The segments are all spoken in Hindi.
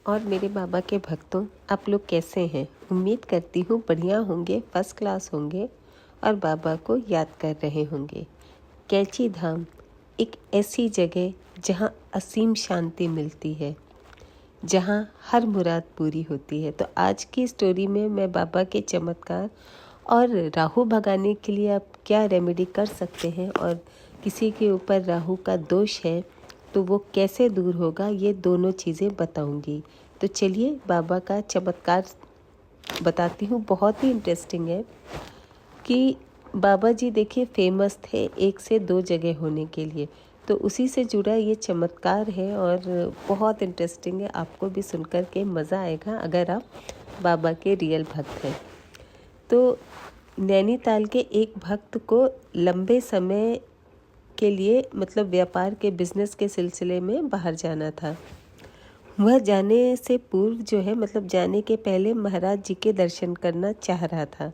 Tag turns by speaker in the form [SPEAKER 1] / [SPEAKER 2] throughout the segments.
[SPEAKER 1] और मेरे बाबा के भक्तों, आप लोग कैसे हैं? उम्मीद करती हूँ बढ़िया होंगे, फर्स्ट क्लास होंगे और बाबा को याद कर रहे होंगे। कैची धाम एक ऐसी जगह जहाँ असीम शांति मिलती है, जहाँ हर मुराद पूरी होती है। तो आज की स्टोरी में मैं बाबा के चमत्कार और राहु भगाने के लिए आप क्या रेमेडी कर सकते हैं और किसी के ऊपर राहु का दोष है तो वो कैसे दूर होगा, ये दोनों चीज़ें बताऊंगी। तो चलिए बाबा का चमत्कार बताती हूँ। बहुत ही इंटरेस्टिंग है कि बाबा जी देखिए फेमस थे एक से दो जगह होने के लिए, तो उसी से जुड़ा ये चमत्कार है और बहुत इंटरेस्टिंग है। आपको भी सुनकर के मज़ा आएगा अगर आप बाबा के रियल भक्त हैं। तो नैनीताल के एक भक्त को लंबे समय के लिए मतलब व्यापार के बिजनेस के सिलसिले में बाहर जाना था। वह जाने से पूर्व जो है मतलब जाने के पहले महाराज जी के दर्शन करना चाह रहा था।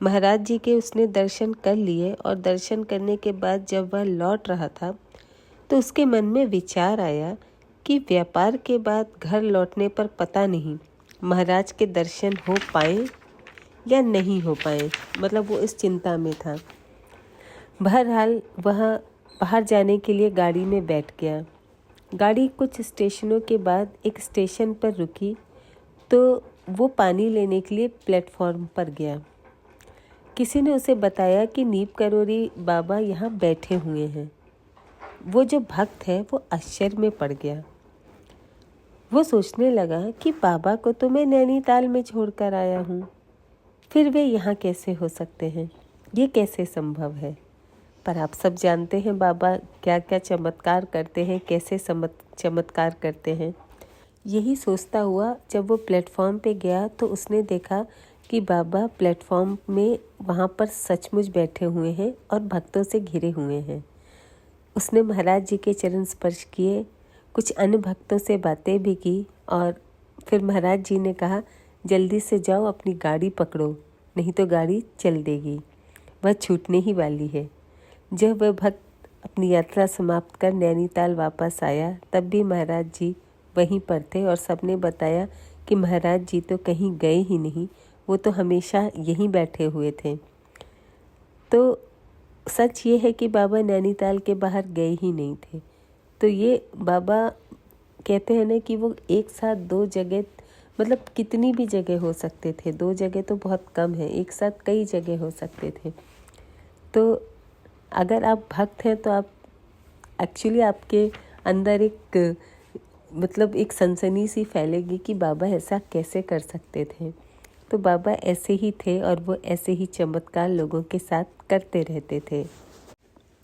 [SPEAKER 1] महाराज जी के उसने दर्शन कर लिए और दर्शन करने के बाद जब वह लौट रहा था तो उसके मन में विचार आया कि व्यापार के बाद घर लौटने पर पता नहीं महाराज के दर्शन हो पाए या नहीं हो पाए, मतलब वो इस चिंता में था। बहरहाल वह बाहर जाने के लिए गाड़ी में बैठ गया। गाड़ी कुछ स्टेशनों के बाद एक स्टेशन पर रुकी तो वो पानी लेने के लिए प्लेटफॉर्म पर गया। किसी ने उसे बताया कि नीम करोरी बाबा यहाँ बैठे हुए हैं। वो जो भक्त है वो आश्चर्य में पड़ गया। वो सोचने लगा कि बाबा को तो मैं नैनीताल में छोड़कर आया हूँ, फिर वे यहाँ कैसे हो सकते हैं, ये कैसे संभव है। पर आप सब जानते हैं बाबा क्या क्या चमत्कार करते हैं, कैसे चमत्कार करते हैं। यही सोचता हुआ जब वो प्लेटफॉर्म पे गया तो उसने देखा कि बाबा प्लेटफॉर्म में वहाँ पर सचमुच बैठे हुए हैं और भक्तों से घिरे हुए हैं। उसने महाराज जी के चरण स्पर्श किए, कुछ अन्य भक्तों से बातें भी की और फिर महाराज जी ने कहा, जल्दी से जाओ अपनी गाड़ी पकड़ो, नहीं तो गाड़ी चल देगी, वह छूटने ही वाली है। जब वह भक्त अपनी यात्रा समाप्त कर नैनीताल वापस आया तब भी महाराज जी वहीं पर थे और सबने बताया कि महाराज जी तो कहीं गए ही नहीं, वो तो हमेशा यहीं बैठे हुए थे। तो सच ये है कि बाबा नैनीताल के बाहर गए ही नहीं थे। तो ये बाबा कहते हैं ना कि वो एक साथ दो जगह, मतलब कितनी भी जगह हो सकते थे, दो जगह तो बहुत कम है, एक साथ कई जगह हो सकते थे। तो अगर आप भक्त हैं तो आप एक्चुअली आपके अंदर एक मतलब एक सनसनी सी फैलेगी कि बाबा ऐसा कैसे कर सकते थे। तो बाबा ऐसे ही थे और वो ऐसे ही चमत्कार लोगों के साथ करते रहते थे।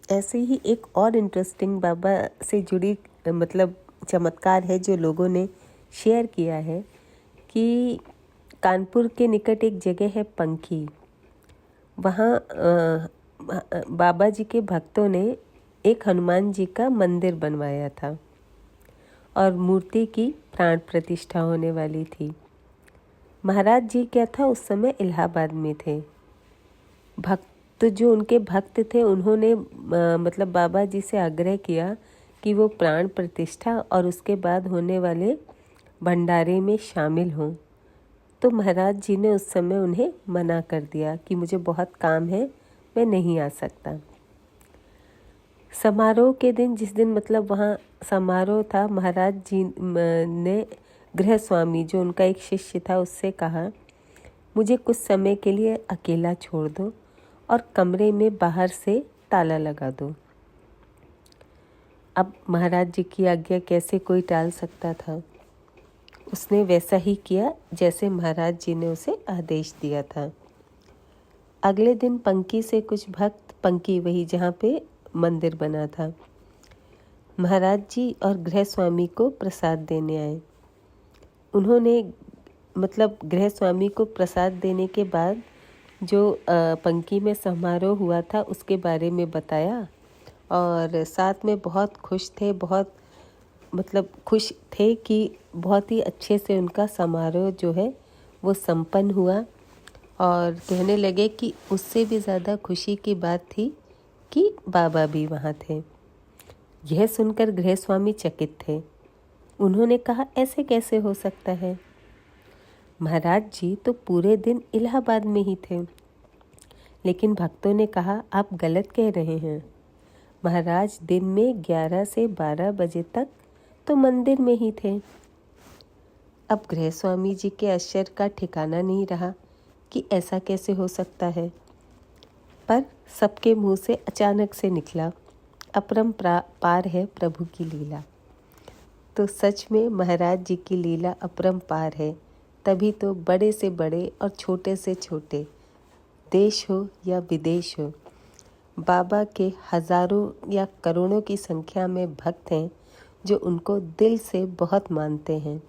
[SPEAKER 1] ऐसे ही एक और इंटरेस्टिंग बाबा से जुड़ी मतलब चमत्कार है जो लोगों ने शेयर किया है कि कानपुर के निकट एक जगह है पंखी। वहाँ बाबा जी के भक्तों ने एक हनुमान जी का मंदिर बनवाया था और मूर्ति की प्राण प्रतिष्ठा होने वाली थी। महाराज जी क्या था उस समय इलाहाबाद में थे। भक्त जो उनके भक्त थे उन्होंने मतलब बाबा जी से आग्रह किया कि वो प्राण प्रतिष्ठा और उसके बाद होने वाले भंडारे में शामिल हों। तो महाराज जी ने उस समय उन्हें मना कर दिया कि मुझे बहुत काम है, मैं नहीं आ सकता। समारोह के दिन, जिस दिन मतलब वहाँ समारोह था, महाराज जी ने गृह स्वामी जो उनका एक शिष्य था उससे कहा, मुझे कुछ समय के लिए अकेला छोड़ दो और कमरे में बाहर से ताला लगा दो। अब महाराज जी की आज्ञा कैसे कोई टाल सकता था। उसने वैसा ही किया जैसे महाराज जी ने उसे आदेश दिया था। अगले दिन पंकी से कुछ भक्त, पंकी वही जहाँ पे मंदिर बना था, महाराज जी और गृह स्वामी को प्रसाद देने आए। उन्होंने मतलब गृह स्वामी को प्रसाद देने के बाद जो पंकी में समारोह हुआ था उसके बारे में बताया और साथ में बहुत खुश थे, बहुत मतलब खुश थे कि बहुत ही अच्छे से उनका समारोह जो है वो संपन्न हुआ। और कहने लगे कि उससे भी ज़्यादा खुशी की बात थी कि बाबा भी वहाँ थे। यह सुनकर गृह स्वामी चकित थे। उन्होंने कहा, ऐसे कैसे हो सकता है? महाराज जी तो पूरे दिन इलाहाबाद में ही थे। लेकिन भक्तों ने कहा, आप गलत कह रहे हैं। महाराज दिन में 11 से 12 बजे तक तो मंदिर में ही थे। अब गृह स्वामी जी के आश्चर्य का ठिकाना नहीं रहा कि ऐसा कैसे हो सकता है। पर सबके मुंह से अचानक से निकला, अपरंपार है प्रभु की लीला। तो सच में महाराज जी की लीला अपरंपार है। तभी तो बड़े से बड़े और छोटे से छोटे, देश हो या विदेश हो, बाबा के हजारों या करोड़ों की संख्या में भक्त हैं जो उनको दिल से बहुत मानते हैं।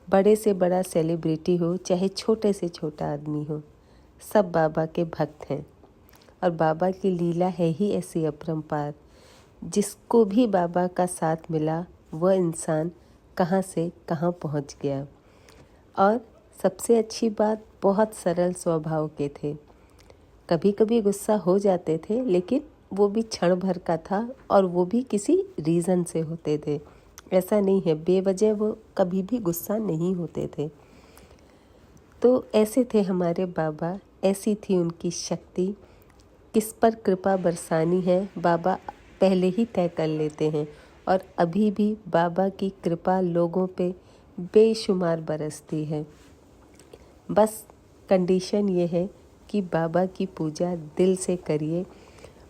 [SPEAKER 1] बड़े से बड़ा सेलिब्रिटी हो चाहे छोटे से छोटा आदमी हो, सब बाबा के भक्त हैं। और बाबा की लीला है ही ऐसी अपरंपार। जिसको भी बाबा का साथ मिला वह इंसान कहाँ से कहाँ पहुँच गया। और सबसे अच्छी बात, बहुत सरल स्वभाव के थे। कभी कभी गुस्सा हो जाते थे, लेकिन वो भी क्षण भर का था और वो भी किसी रीज़न से होते थे। ऐसा नहीं है बेवजह वो कभी भी गुस्सा नहीं होते थे। तो ऐसे थे हमारे बाबा, ऐसी थी उनकी शक्ति। किस पर कृपा बरसानी है बाबा पहले ही तय कर लेते हैं। और अभी भी बाबा की कृपा लोगों पे बेशुमार बरसती है। बस कंडीशन ये है कि बाबा की पूजा दिल से करिए।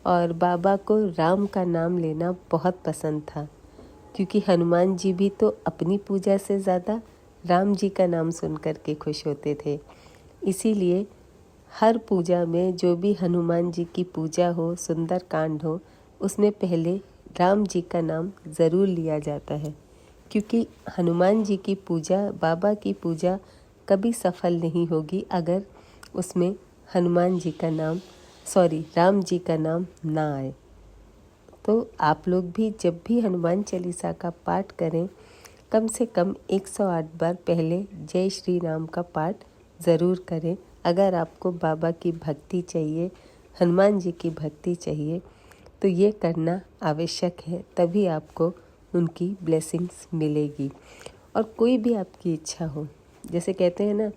[SPEAKER 1] और बाबा को राम का नाम लेना बहुत पसंद था, क्योंकि हनुमान जी भी तो अपनी पूजा से ज़्यादा राम जी का नाम सुन कर के खुश होते थे। इसीलिए हर पूजा में जो भी हनुमान जी की पूजा हो, सुंदर कांड हो, उसमें पहले राम जी का नाम ज़रूर लिया जाता है। क्योंकि हनुमान जी की पूजा, बाबा की पूजा कभी सफल नहीं होगी अगर उसमें हनुमान जी का नाम, राम जी का नाम ना आए। तो आप लोग भी जब भी हनुमान चालीसा का पाठ करें, कम से कम 108 बार पहले जय श्री राम का पाठ ज़रूर करें। अगर आपको बाबा की भक्ति चाहिए, हनुमान जी की भक्ति चाहिए, तो ये करना आवश्यक है। तभी आपको उनकी ब्लेसिंग्स मिलेगी। और कोई भी आपकी इच्छा हो, जैसे कहते हैं ना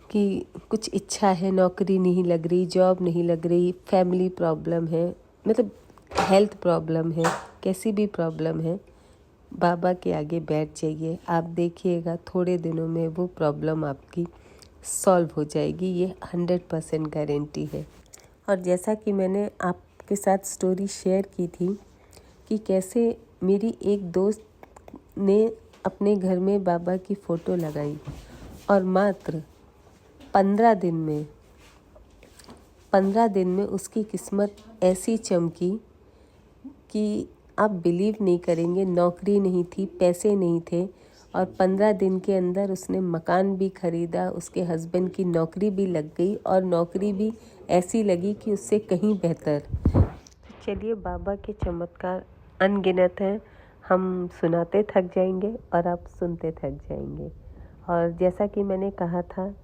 [SPEAKER 1] कि कुछ इच्छा है, नौकरी नहीं लग रही, जॉब नहीं लग रही, फैमिली प्रॉब्लम है, मतलब हेल्थ प्रॉब्लम है, कैसी भी प्रॉब्लम है, बाबा के आगे बैठ जाइए। आप देखिएगा थोड़े दिनों में वो प्रॉब्लम आपकी सॉल्व हो जाएगी। ये 100% गारंटी है। और जैसा कि मैंने आपके साथ स्टोरी शेयर की थी कि कैसे मेरी एक दोस्त ने अपने घर में बाबा की फ़ोटो लगाई और मात्र 15 दिन में उसकी किस्मत ऐसी चमकी कि आप बिलीव नहीं करेंगे। नौकरी नहीं थी, पैसे नहीं थे, और 15 दिन के अंदर उसने मकान भी खरीदा, उसके हस्बैंड की नौकरी भी लग गई और नौकरी भी ऐसी लगी कि उससे कहीं बेहतर। चलिए, बाबा के चमत्कार अनगिनत हैं। हम सुनाते थक जाएंगे और आप सुनते थक जाएंगे। और जैसा कि मैंने कहा था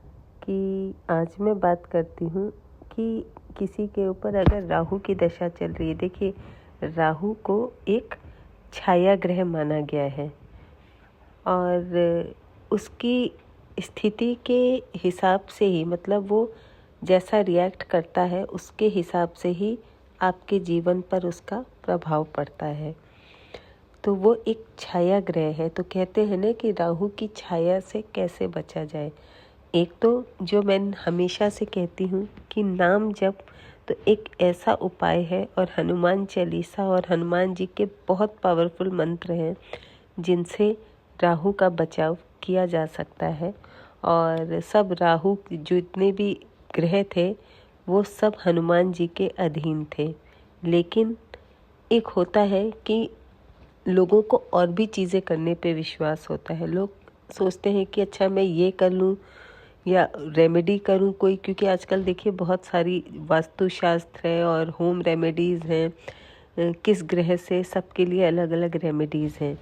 [SPEAKER 1] कि आज मैं बात करती हूँ कि किसी के ऊपर अगर राहु की दशा चल रही है। देखिए, राहु को एक छाया ग्रह माना गया है और उसकी स्थिति के हिसाब से ही, मतलब वो जैसा रिएक्ट करता है उसके हिसाब से ही आपके जीवन पर उसका प्रभाव पड़ता है। तो वो एक छाया ग्रह है। तो कहते हैं ना कि राहु की छाया से कैसे बचा जाए। एक तो जो मैं हमेशा से कहती हूँ कि नाम जप तो एक ऐसा उपाय है, और हनुमान चालीसा और हनुमान जी के बहुत पावरफुल मंत्र हैं जिनसे राहु का बचाव किया जा सकता है। और सब राहु जितने भी ग्रह थे वो सब हनुमान जी के अधीन थे। लेकिन एक होता है कि लोगों को और भी चीज़ें करने पे विश्वास होता है। लोग सोचते हैं कि अच्छा मैं ये कर लूँ या रेमेडी करूँ कोई, क्योंकि आजकल देखिए बहुत सारी वास्तुशास्त्र है और होम रेमेडीज़ हैं। किस ग्रह से, सबके लिए अलग अलग रेमेडीज़ हैं।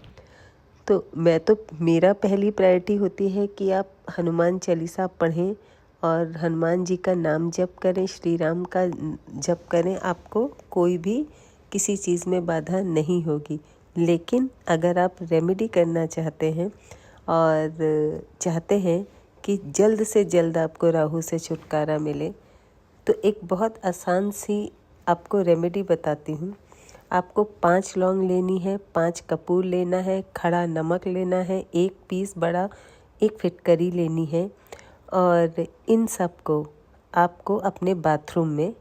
[SPEAKER 1] तो मेरा पहली प्रायोरिटी होती है कि आप हनुमान चालीसा पढ़ें और हनुमान जी का नाम जप करें, श्री राम का जप करें। आपको कोई भी किसी चीज़ में बाधा नहीं होगी। लेकिन अगर आप रेमेडी करना चाहते हैं और चाहते हैं कि जल्द से जल्द आपको राहु से छुटकारा मिले, तो एक बहुत आसान सी आपको रेमेडी बताती हूँ। आपको 5 लौंग लेनी है, 5 कपूर लेना है, खड़ा नमक लेना है, 1 पीस बड़ा, 1 फिटकरी लेनी है और इन सब को आपको अपने बाथरूम में,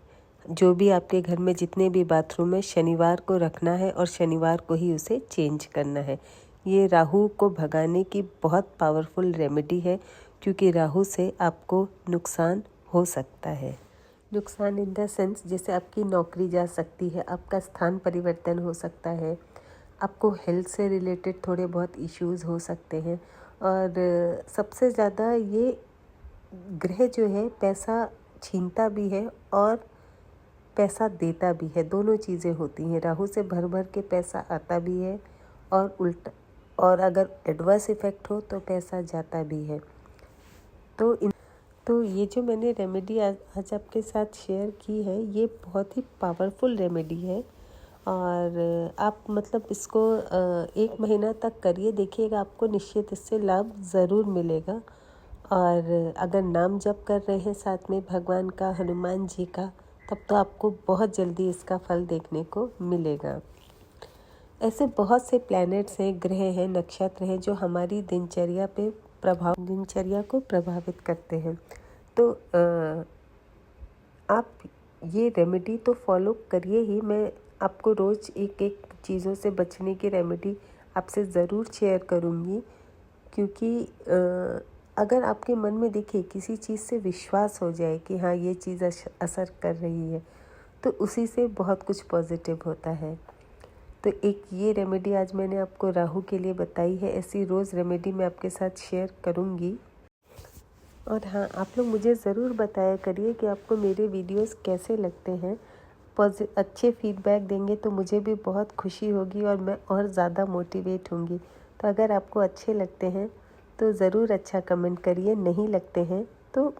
[SPEAKER 1] जो भी आपके घर में जितने भी बाथरूम है, शनिवार को रखना है और शनिवार को ही उसे चेंज करना है। ये राहु को भगाने की बहुत पावरफुल रेमेडी है, क्योंकि राहु से आपको नुकसान हो सकता है। नुकसान इन द सेंस, जैसे आपकी नौकरी जा सकती है, आपका स्थान परिवर्तन हो सकता है, आपको हेल्थ से रिलेटेड थोड़े बहुत इश्यूज़ हो सकते हैं और सबसे ज़्यादा ये ग्रह जो है पैसा छीनता भी है और पैसा देता भी है, दोनों चीज़ें होती हैं। राहु से भर भर के पैसा आता भी है और उल्टा, और अगर एडवर्स इफ़ेक्ट हो तो पैसा जाता भी है। तो ये जो मैंने रेमेडी आज आपके साथ शेयर की है, ये बहुत ही पावरफुल रेमेडी है और आप मतलब इसको 1 महीना तक करिए, देखिएगा आपको निश्चित इससे लाभ ज़रूर मिलेगा। और अगर नाम जप कर रहे हैं साथ में भगवान का, हनुमान जी का, तब तो आपको बहुत जल्दी इसका फल देखने को मिलेगा। ऐसे बहुत से प्लैनेट्स हैं, ग्रह हैं, नक्षत्र हैं जो हमारी दिनचर्या को प्रभावित करते हैं। तो आप ये रेमेडी तो फॉलो करिए ही। मैं आपको रोज़ एक एक चीज़ों से बचने की रेमेडी आपसे ज़रूर शेयर करूँगी, क्योंकि अगर आपके मन में देखिए किसी चीज़ से विश्वास हो जाए कि हाँ ये चीज़ असर कर रही है, तो उसी से बहुत कुछ पॉजिटिव होता है। तो एक ये रेमेडी आज मैंने आपको राहु के लिए बताई है। ऐसी रोज़ रेमेडी मैं आपके साथ शेयर करूँगी। और हाँ, आप लोग मुझे ज़रूर बताया करिए कि आपको मेरे वीडियोस कैसे लगते हैं। अच्छे फीडबैक देंगे तो मुझे भी बहुत खुशी होगी और मैं और ज़्यादा मोटिवेट होंगी। तो अगर आपको अच्छे लगते हैं तो ज़रूर अच्छा कमेंट करिए, नहीं लगते हैं तो